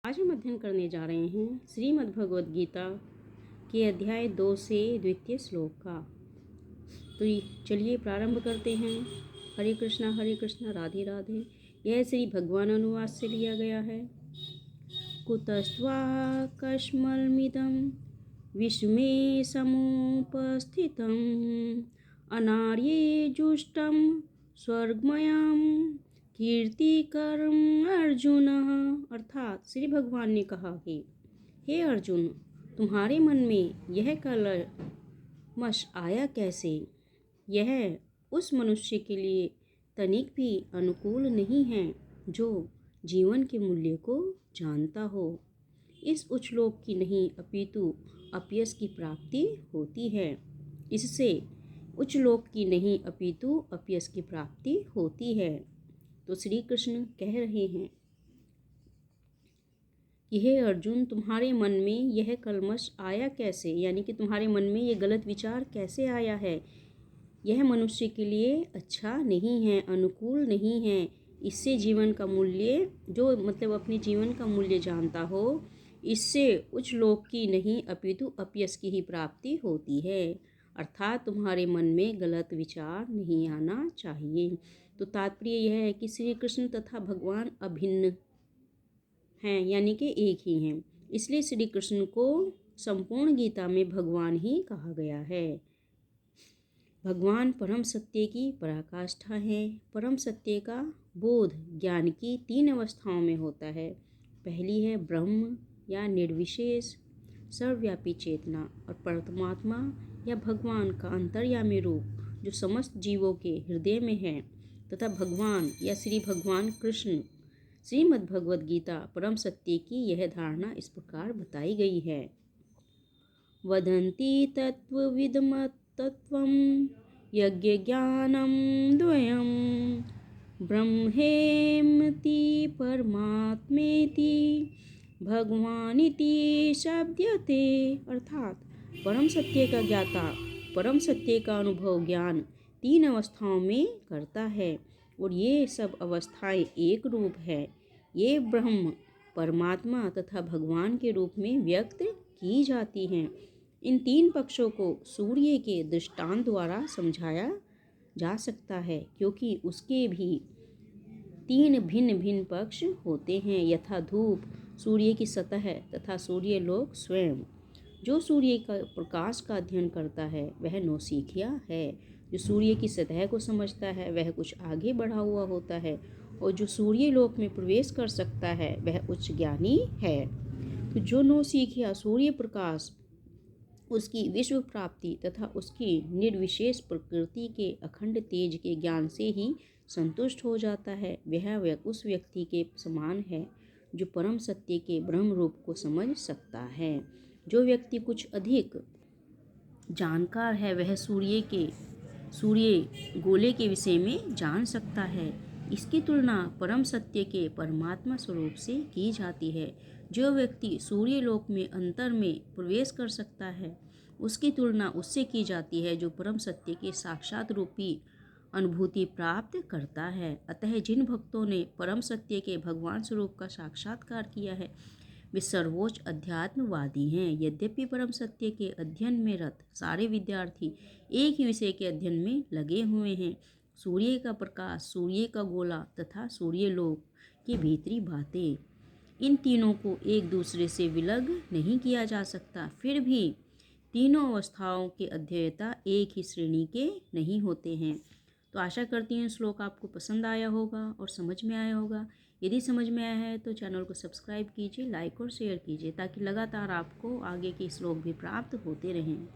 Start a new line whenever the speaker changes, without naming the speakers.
आज हम अध्ययन करने जा रहे हैं श्रीमद् भगवद गीता के अध्याय 2 से द्वितीय श्लोक का। तो चलिए प्रारंभ करते हैं। हरे कृष्णा राधे राधे। यह श्री भगवान अनुवाद से लिया गया है। कुतस्त्वा कश्मलमिदं विश्वे समुपस्थितम् अनार्ये जुष्टं स्वर्गमयं कीर्तिकरम अर्जुन। अर्थात श्री भगवान ने कहा कि हे अर्जुन, तुम्हारे मन में यह कलमश आया कैसे? यह उस मनुष्य के लिए तनिक भी अनुकूल नहीं है जो जीवन के मूल्य को जानता हो। इस उच्च लोक की नहीं अपितु अपयश की प्राप्ति होती है। इससे उच्च लोक की नहीं अपितु अपयश की प्राप्ति होती है। तो श्री कृष्ण कह रहे हैं कि हे अर्जुन, तुम्हारे मन में यह कलमश आया कैसे, यानी कि तुम्हारे मन में यह गलत विचार कैसे आया है? यह मनुष्य के लिए अच्छा नहीं है, अनुकूल नहीं है। इससे जीवन का मूल्य, जो मतलब अपने जीवन का मूल्य जानता हो, इससे उच्च लोक की नहीं अपितु अपयश की ही प्राप्ति होती है। अर्थात तुम्हारे मन में गलत विचार नहीं आना चाहिए। तो तात्पर्य यह है कि श्री कृष्ण तथा भगवान अभिन्न हैं, यानी कि एक ही हैं। इसलिए श्री कृष्ण को संपूर्ण गीता में भगवान ही कहा गया है। भगवान परम सत्य की पराकाष्ठा है। परम सत्य का बोध ज्ञान की 3 अवस्थाओं में होता है। पहली है ब्रह्म या निर्विशेष सर्वव्यापी चेतना, और परमात्मा या भगवान का अंतर्यामी रूप जो समस्त जीवों के हृदय में है, तथा भगवान या श्री भगवान कृष्ण। श्रीमद् भगवद गीता परम सत्य की यह धारणा इस प्रकार बताई गई है। वदन्ति तत्त्वविदमत्तत्त्वं यज्ञज्ञानं द्वयं ब्रह्मेति परमात्मेति भगवानिति शब्दते। अर्थात परम सत्य का ज्ञाता परम सत्य का अनुभव ज्ञान 3 अवस्थाओं में करता है, और ये सब अवस्थाएं एक रूप है। ये ब्रह्म, परमात्मा तथा भगवान के रूप में व्यक्त की जाती हैं। इन 3 पक्षों को सूर्य के दृष्टांत द्वारा समझाया जा सकता है, क्योंकि उसके भी 3 भिन्न भिन्न पक्ष होते हैं, यथा धूप, सूर्य की सतह तथा सूर्य लोक स्वयं। जो सूर्य का प्रकाश का अध्ययन करता है वह नौसिखिया है। जो सूर्य की सतह को समझता है वह कुछ आगे बढ़ा हुआ होता है, और जो सूर्य लोक में प्रवेश कर सकता है वह उच्च ज्ञानी है। तो जो नौसिखिया सूर्य प्रकाश, उसकी विश्व प्राप्ति तथा उसकी निर्विशेष प्रकृति के अखंड तेज के ज्ञान से ही संतुष्ट हो जाता है, वह उस व्यक्ति के समान है जो परम सत्य के ब्रह्म रूप को समझ सकता है। जो व्यक्ति कुछ अधिक जानकार है वह सूर्य गोले के विषय में जान सकता है। इसकी तुलना परम सत्य के परमात्मा स्वरूप से की जाती है। जो व्यक्ति सूर्य लोक में अंतर में प्रवेश कर सकता है, उसकी तुलना उससे की जाती है जो परम सत्य के साक्षात रूपी अनुभूति प्राप्त करता है। अतः जिन भक्तों ने परम सत्य के भगवान स्वरूप का साक्षात्कार किया है वे सर्वोच्च अध्यात्मवादी हैं। यद्यपि परम सत्य के अध्ययन में रत सारे विद्यार्थी एक ही विषय के अध्ययन में लगे हुए हैं, सूर्य का प्रकाश, सूर्य का गोला तथा सूर्यलोक की भीतरी बातें, इन तीनों को एक दूसरे से विलग नहीं किया जा सकता। फिर भी तीनों अवस्थाओं के अध्येता एक ही श्रेणी के नहीं होते हैं। तो आशा करती हूँ श्लोक आपको पसंद आया होगा और समझ में आया होगा। यदि समझ में आया है तो चैनल को सब्सक्राइब कीजिए, लाइक और शेयर कीजिए, ताकि लगातार आपको आगे के श्लोक भी प्राप्त होते रहें।